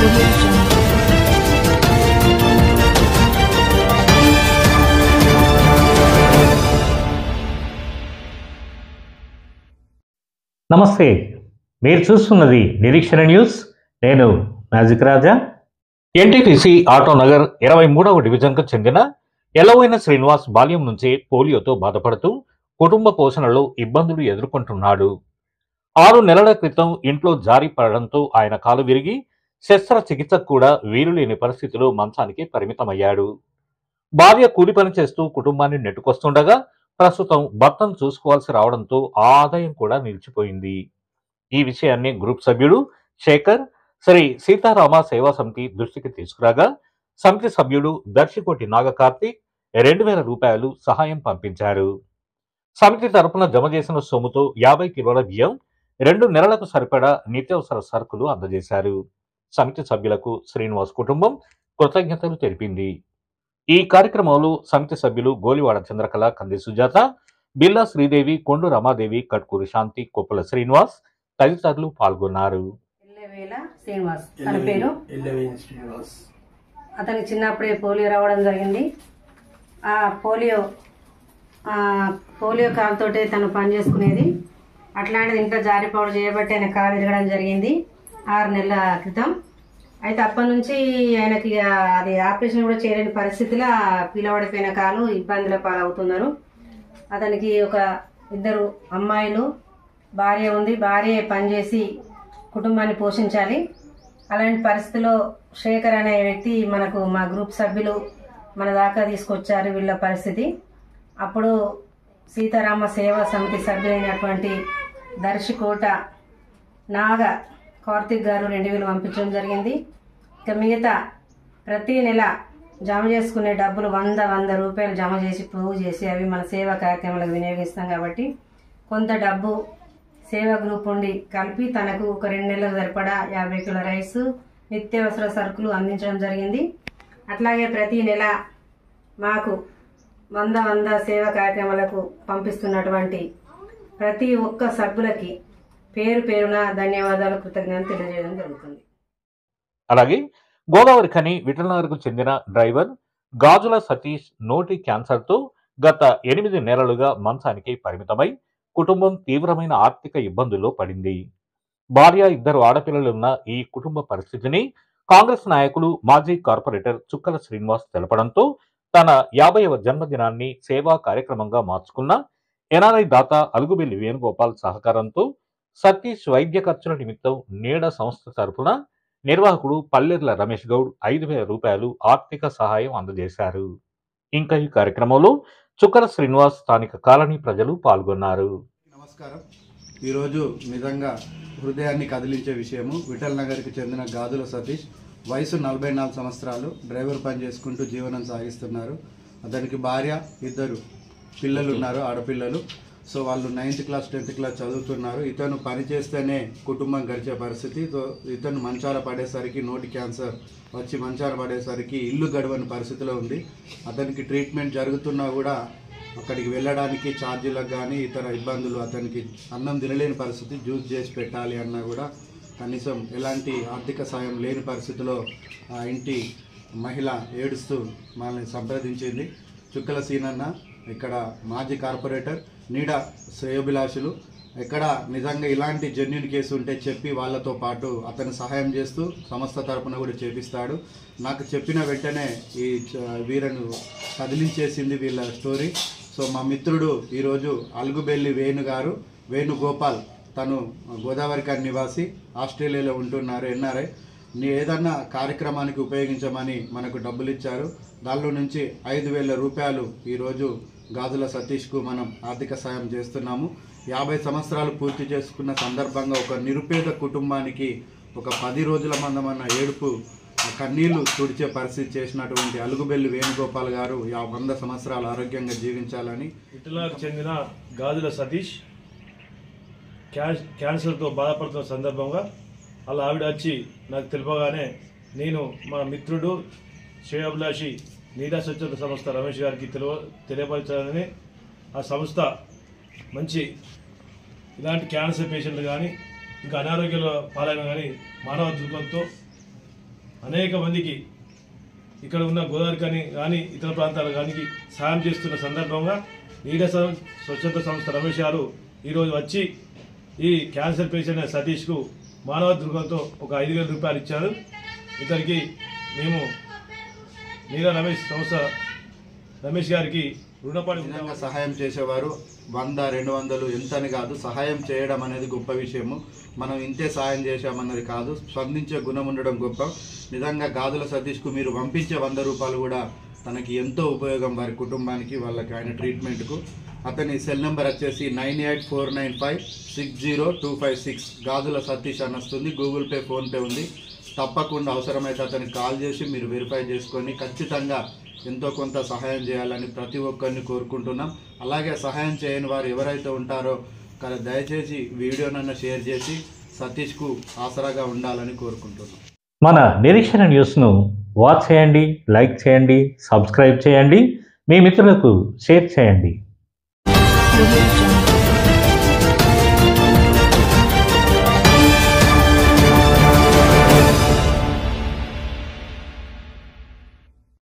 నమస్తే, మీరు చూస్తున్నది నిరీక్షణ న్యూస్. నేను మ్యాజిక్ రాజా. ఎన్టీపీసీ ఆటోనగర్ 23వ డివిజన్కు చెందిన ఎల్లవైన శ్రీనివాస్ బాల్యం నుంచే పోలియోతో బాధపడుతూ కుటుంబ పోషణలో ఇబ్బందులు ఎదుర్కొంటున్నాడు. 6 నెలల క్రితం ఇంట్లో జారి పడడంతో ఆయన కాలు విరిగి శస్త్రచికిత్సకు కూడా వీలులేని పరిస్థితిలో మంచానికి పరిమితమయ్యాడు. భార్య కూలి పని చేస్తూ కుటుంబాన్ని నెట్టుకొస్తుండగా ప్రస్తుతం భర్తను చూసుకోవాల్సి రావడంతో ఆ ఆదాయం కూడా నిలిచిపోయింది. ఈ విషయాన్ని గ్రూప్ సభ్యుడు శేఖర్ శ్రీ సీతారామ సేవా సమితి దృష్టికి తీసుకురాగా సమితి సభ్యుడు దర్శికోటి నాగకార్తిక్ 2000 రూపాయలు సహాయం పంపించారు. సమితి తరపున జమ చేసిన సొమ్ముతో 50 కిలోల బియ్యం, 2 నెలలకు సరిపడా నిత్యావసర సరుకులు అందజేశారు. సమితి సభ్యులకు శ్రీనివాస్ కుటుంబం కృతజ్ఞతలు తెలిపింది. ఈ కార్యక్రమంలో సమితి సభ్యులు గోలివాడ చంద్రకళ, కంది సుజాత, బిల్లా శ్రీదేవి, కొండు రమాదేవి, కట్కూరి శాంతి, కొప్పుల శ్రీనివాస్ తదితరులు పాల్గొన్నారు. తన పేరు అతనికి చిన్నప్పుడే పోలియో రావడం జరిగింది. ఆ పోలియో కాలుతోటే తను పనిచేసుకునేది. అట్లాంటిది ఇంట్లో జారిపౌడు చేయబట్టి ఆయన కాలు విరగడం జరిగింది 6 నెలల క్రితం. అయితే అప్పటి నుంచి ఆయనకి అది ఆపరేషన్ కూడా చేయలేని పరిస్థితిలో పిలవడిపోయిన కాలు ఇబ్బందుల పాలవుతున్నారు. అతనికి ఒక 2 అమ్మాయిలు, భార్య ఉంది. భార్య పనిచేసి కుటుంబాన్ని పోషించాలి. అలాంటి పరిస్థితిలో శేఖర్ అనే వ్యక్తి మా గ్రూప్ సభ్యులు మన దాకా తీసుకొచ్చారు వీళ్ళ పరిస్థితి. అప్పుడు సీతారామ సేవా సమితి సభ్యులైనటువంటి దర్శికోట నాగ కార్తిక్ గారు 2000 పంపించడం జరిగింది. ఇక మిగతా ప్రతి నెల జమ చేసుకునే డబ్బులు 100 రూపాయలు జమ చేసి ప్రూవ్ చేసి అవి మన సేవా కార్యక్రమాలకు వినియోగిస్తాం కాబట్టి కొంత డబ్బు సేవా గ్రూప్ ఉండి కలిపి తనకు ఒక 2 నెలలకు సరిపడా 50 కిలో రైసు, నిత్యావసర సరుకులు అందించడం జరిగింది. అట్లాగే ప్రతి నెల మాకు 100 సేవా కార్యక్రమాలకు పంపిస్తున్నటువంటి ప్రతి ఒక్క సభ్యులకి పేరు పేరున ధన్యవాదాలు, కృతజ్ఞతలు తెలియజేయడం జరుగుతుంది. అలాగే గోదావరి ఖని విఠలనగర్కు చెందిన డ్రైవర్ గాజుల సతీష్ నోటి క్యాన్సర్తో గత 8 నెలలుగా మంచానికి పరిమితమై కుటుంబం తీవ్రమైన ఆర్థిక ఇబ్బందుల్లో పడింది. భార్య, 2 ఆడపిల్లలున్న ఈ కుటుంబ పరిస్థితిని కాంగ్రెస్ నాయకులు, మాజీ కార్పొరేటర్ చుక్కల శ్రీనివాస్ తెలపడంతో తన 50వ జన్మదినాన్ని సేవా కార్యక్రమంగా మార్చుకున్న ఎన్ఆర్ఐ దాత అలుగుబెల్లి వేణుగోపాల్ సహకారంతో సతీష్ వైద్య ఖర్చుల నిమిత్తం నీడ సంస్థ తరఫున నిర్వాహకుడు పల్లెర్ల రమేష్ గౌడ్ 5000 రూపాయలు ఆర్థిక సహాయం అందజేశారు. ఇంకా ఈ కార్యక్రమంలో చుక్కల శ్రీనివాస్, స్థానిక కాలనీ ప్రజలు పాల్గొన్నారు. నమస్కారం. ఈరోజు నిజంగా హృదయాన్ని కదిలించే విషయము. విఠల్ నగర్కి చెందిన గాజుల సతీష్, వయసు 44 సంవత్సరాలు, డ్రైవర్ పని చేసుకుంటూ జీవనం సాగిస్తున్నారు. అతనికి భార్య, 2 పిల్లలు ఉన్నారు, ఆడపిల్లలు. సో వాళ్ళు 9th క్లాస్ 10th క్లాస్ చదువుతున్నారు. ఇతను పని చేస్తేనే కుటుంబం గడిచే పరిస్థితి. సో ఇతను మంచాల పడేసరికి, నోటి క్యాన్సర్ వచ్చి మంచాల పడేసరికి ఇల్లు గడవని పరిస్థితిలో ఉంది. అతనికి ట్రీట్మెంట్ జరుగుతున్నా కూడా అక్కడికి వెళ్ళడానికి ఛార్జీలకు కానీ ఇతర ఇబ్బందులు, అతనికి అన్నం తినలేని పరిస్థితి, జ్యూస్ చేసి పెట్టాలి అన్నా కూడా కనీసం ఎలాంటి ఆర్థిక సాయం లేని పరిస్థితిలో ఆ ఇంటి మహిళ ఏడుస్తూ మనల్ని సంప్రదించింది. చుక్కల సీనన్న ఇక్కడ మాజీ కార్పొరేటర్, నీడ శ్రేయోభిలాషులు, ఎక్కడ నిజంగా ఇలాంటి జెన్యున్ కేసు ఉంటే చెప్పి వాళ్ళతో పాటు అతను సహాయం చేస్తూ సంస్థ తరపున కూడా చేపిస్తాడు. నాకు చెప్పిన వెంటనే ఈ వీరను కదిలించేసింది వీళ్ళ స్టోరీ. సో మా మిత్రుడు ఈరోజు అలుగుబెల్లి వేణుగోపాల్, తను గోదావరి నివాసి, ఆస్ట్రేలియాలో ఉంటున్నారు, ఎన్ఆర్ఐ. ఏదన్నా కార్యక్రమానికి ఉపయోగించమని మనకు డబ్బులు ఇచ్చారు. దానిలో నుంచి 5000 రూపాయలు ఈరోజు గాజుల సతీష్కు మనం ఆర్థిక సాయం చేస్తున్నాము. 50 సంవత్సరాలు పూర్తి చేసుకున్న సందర్భంగా ఒక నిరుపేద కుటుంబానికి ఒక 10 రోజుల మందమన్న ఏడుపు కన్నీళ్లు తుడిచే పరిస్థితి చేసినటువంటి అలుగుబెల్లి వేణుగోపాల్ గారు 100 సంవత్సరాలు ఆరోగ్యంగా జీవించాలని. విఠలకు చెందిన గాజుల సతీష్ క్యాన్సర్తో బాధపడుతున్న సందర్భంగా అలా ఆవిడ వచ్చి నాకు తెలిపగానే నేను మా మిత్రుడు శ్రేయోభిలాషి నీడా స్వచ్ఛత సంస్థ రమేష్ గారికి తెలియపరచాలని, ఆ సంస్థ మంచి ఇలాంటి క్యాన్సర్ పేషెంట్లు కానీ ఇంకా అనారోగ్యాల పాలైన కానీ మానవ దృక్పథంతో అనేక మందికి ఇక్కడ ఉన్న గోదావరి కానీ ఇతర ప్రాంతాలు కానీ సాయం చేస్తున్న సందర్భంగా నీడ స్వచ్ఛంద సంస్థ రమేష్ గారు ఈరోజు వచ్చి ఈ క్యాన్సర్ పేషెంట్ సతీష్కు మానవ దుర్గంతో ఒక 5,000 రూపాయలు ఇచ్చారు. ఇతనికి మేము నీడ రమేష్ గారికి రుణపడి నిజంగా సహాయం చేసేవారు 100-200 ఎంతని కాదు, సహాయం చేయడం అనేది గొప్ప విషయము. మనం ఇంతే సహాయం చేశామన్నది కాదు, స్పందించే గుణం ఉండడం గొప్ప. నిజంగా గాదుల సతీష్కు మీరు పంపించే 100 రూపాయలు కూడా తనకి ఎంతో ఉపయోగం, వారి కుటుంబానికి, వాళ్ళకి, ఆయన ట్రీట్మెంట్కు. అతని సెల్ నెంబర్ వచ్చేసి 9849560256. గాదుల సతీష్ అని వస్తుంది. గూగుల్ పే, ఫోన్పే ఉంది. తప్పకుండా అవసరమైతే అతనికి కాల్ చేసి మీరు వెరిఫై చేసుకొని ఖచ్చితంగా ఎంతో కొంత సహాయం చేయాలని ప్రతి ఒక్కరిని కోరుకుంటున్నాం. అలాగే సహాయం చేయని వారు ఎవరైతే ఉంటారో దయచేసి వీడియోనన్నా షేర్ చేసి సతీష్కు ఆసరాగా ఉండాలని కోరుకుంటున్నాం. మన నిరీక్షణ న్యూస్ను వాచ్ చేయండి, లైక్ చేయండి, సబ్స్క్రైబ్ చేయండి, మీ మిత్రులకు షేర్ చేయండి.